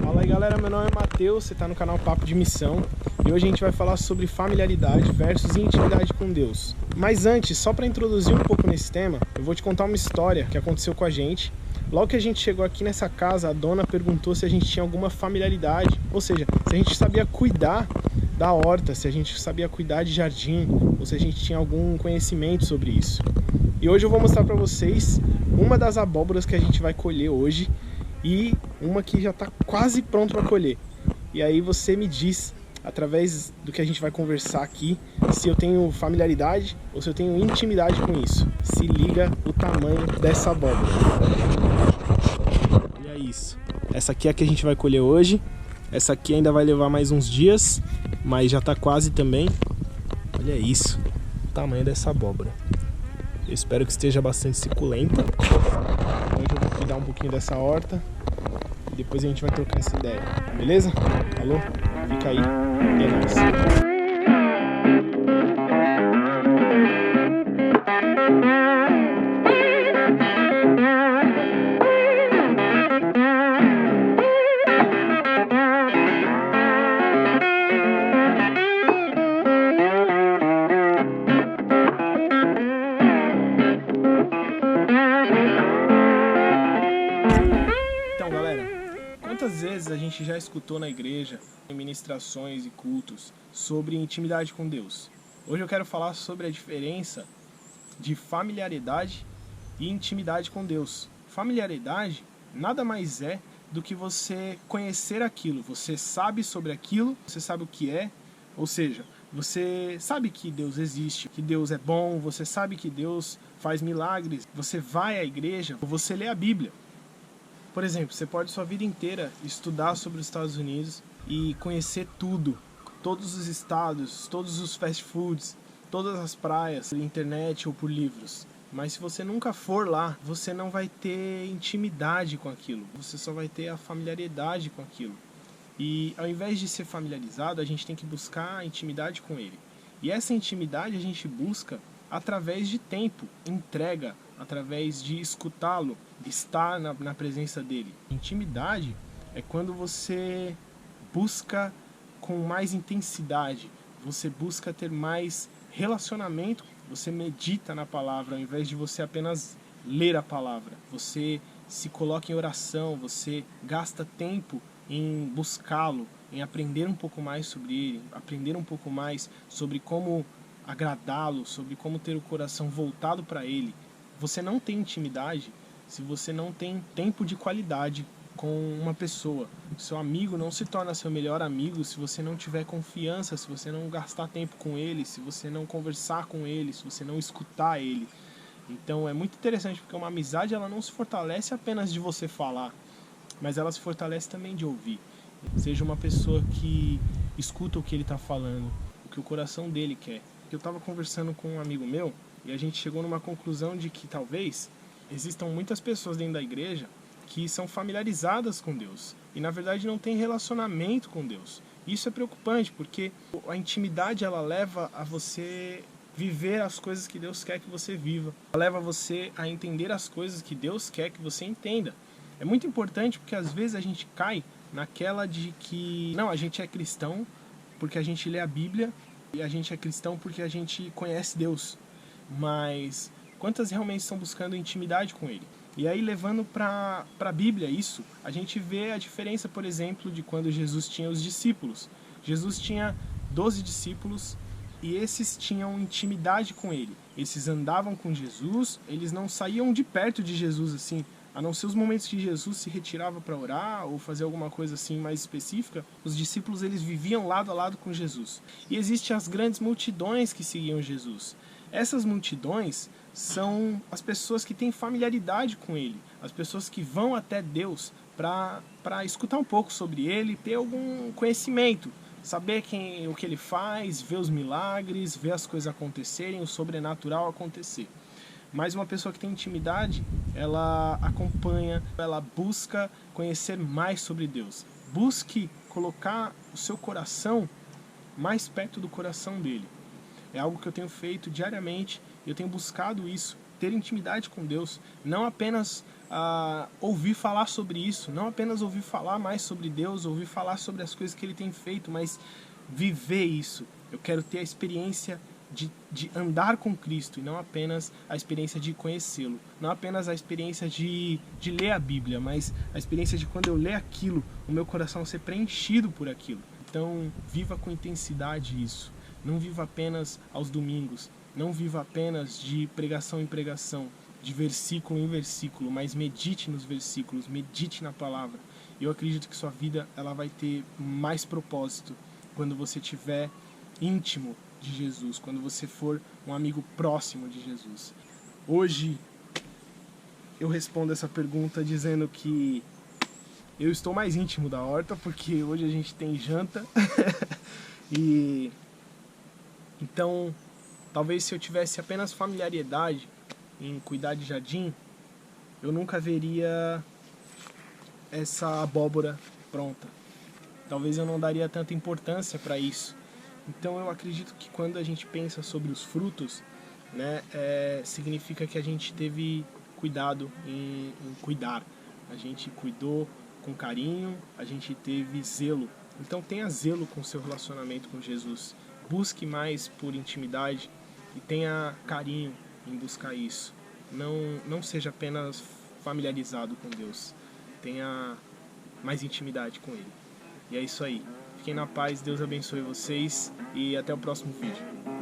Fala aí galera, meu nome é Matheus, você está no canal Papo de Missão e hoje a gente vai falar sobre familiaridade versus intimidade com Deus. Mas antes, só para introduzir um pouco nesse tema, eu vou te contar uma história que aconteceu com a gente. Logo que a gente chegou aqui nessa casa, a dona perguntou se a gente tinha alguma familiaridade, ou seja, se a gente sabia cuidar da horta, se a gente sabia cuidar de jardim, ou se a gente tinha algum conhecimento sobre isso. E hoje eu vou mostrar para vocês uma das abóboras que a gente vai colher hoje e uma que já está quase pronto para colher. E aí você me diz, através do que a gente vai conversar aqui, se eu tenho familiaridade ou se eu tenho intimidade com isso. Se liga o tamanho dessa abóbora. Olha isso. Essa aqui é a que a gente vai colher hoje. Essa aqui ainda vai levar mais uns dias, mas já está quase também. Olha isso, o tamanho dessa abóbora. Eu espero que esteja bastante suculenta. Hoje eu vou cuidar um pouquinho dessa horta e depois a gente vai trocar essa ideia, beleza? Falou? Fica aí, é nóis. Quantas vezes a gente já escutou na igreja, em ministrações e cultos, sobre intimidade com Deus? Hoje eu quero falar sobre a diferença de familiaridade e intimidade com Deus. Familiaridade nada mais é do que você conhecer aquilo, você sabe sobre aquilo, você sabe o que é, ou seja, você sabe que Deus existe, que Deus é bom, você sabe que Deus faz milagres, você vai à igreja, você lê a Bíblia. Por exemplo, você pode sua vida inteira estudar sobre os Estados Unidos e conhecer tudo, todos os estados, todos os fast foods, todas as praias, pela internet ou por livros. Mas se você nunca for lá, você não vai ter intimidade com aquilo, você só vai ter a familiaridade com aquilo. E ao invés de ser familiarizado, a gente tem que buscar a intimidade com ele. E essa intimidade a gente busca através de tempo, entrega, através de escutá-lo, estar na presença dele. Intimidade é quando você busca com mais intensidade, você busca ter mais relacionamento, você medita na palavra, ao invés de você apenas ler a palavra. Você se coloca em oração, você gasta tempo em buscá-lo, em aprender um pouco mais sobre ele, aprender um pouco mais sobre como agradá-lo, sobre como ter o coração voltado para ele. Você não tem intimidade se você não tem tempo de qualidade com uma pessoa. Seu amigo não se torna seu melhor amigo se você não tiver confiança, se você não gastar tempo com ele, se você não conversar com ele, se você não escutar ele. Então é muito interessante porque uma amizade ela não se fortalece apenas de você falar, mas ela se fortalece também de ouvir. Seja uma pessoa que escuta o que ele está falando, o que o coração dele quer. Eu estava conversando com um amigo meu e a gente chegou numa conclusão de que talvez existam muitas pessoas dentro da igreja que são familiarizadas com Deus e na verdade não têm relacionamento com Deus. Isso é preocupante porque a intimidade ela leva a você viver as coisas que Deus quer que você viva. Ela leva você a entender as coisas que Deus quer que você entenda. É muito importante porque às vezes a gente cai naquela de que não, a gente é cristão porque a gente lê a Bíblia e a gente é cristão porque a gente conhece Deus. Mas quantas realmente estão buscando intimidade com Ele? E aí, levando para a Bíblia isso, a gente vê a diferença, por exemplo, de quando Jesus tinha os discípulos. Jesus tinha 12 discípulos e esses tinham intimidade com Ele. Esses andavam com Jesus, eles não saíam de perto de Jesus assim, a não ser os momentos que Jesus se retirava para orar ou fazer alguma coisa assim mais específica. Os discípulos eles viviam lado a lado com Jesus. E existem as grandes multidões que seguiam Jesus. Essas multidões são as pessoas que têm familiaridade com Ele, as pessoas que vão até Deus para escutar um pouco sobre Ele, ter algum conhecimento, saber o que ele faz, ver os milagres, ver as coisas acontecerem, o sobrenatural acontecer. Mas uma pessoa que tem intimidade, ela acompanha, ela busca conhecer mais sobre Deus. Busque colocar o seu coração mais perto do coração dele. É algo que eu tenho feito diariamente, eu tenho buscado isso, ter intimidade com Deus, não apenas ouvir falar sobre isso, não apenas ouvir falar mais sobre Deus, ouvir falar sobre as coisas que Ele tem feito, mas viver isso. Eu quero ter a experiência de andar com Cristo e não apenas a experiência de conhecê-lo, não apenas a experiência de ler a Bíblia, mas a experiência de quando eu ler aquilo, o meu coração ser preenchido por aquilo. Então, viva com intensidade isso. Não viva apenas aos domingos, não viva apenas de pregação em pregação, de versículo em versículo, mas medite nos versículos, medite na palavra. Eu acredito que sua vida ela vai ter mais propósito quando você estiver íntimo de Jesus, quando você for um amigo próximo de Jesus. Hoje eu respondo essa pergunta dizendo que eu estou mais íntimo da Horta, porque hoje a gente tem janta. E então, talvez se eu tivesse apenas familiaridade em cuidar de jardim, eu nunca veria essa abóbora pronta. Talvez eu não daria tanta importância para isso. Então eu acredito que quando a gente pensa sobre os frutos, né, significa que a gente teve cuidado em cuidar. A gente cuidou com carinho, a gente teve zelo. Então tenha zelo com o seu relacionamento com Jesus. Busque mais por intimidade e tenha carinho em buscar isso. Não seja apenas familiarizado com Deus. Tenha mais intimidade com Ele. E é isso aí. Fiquem na paz, Deus abençoe vocês e até o próximo vídeo.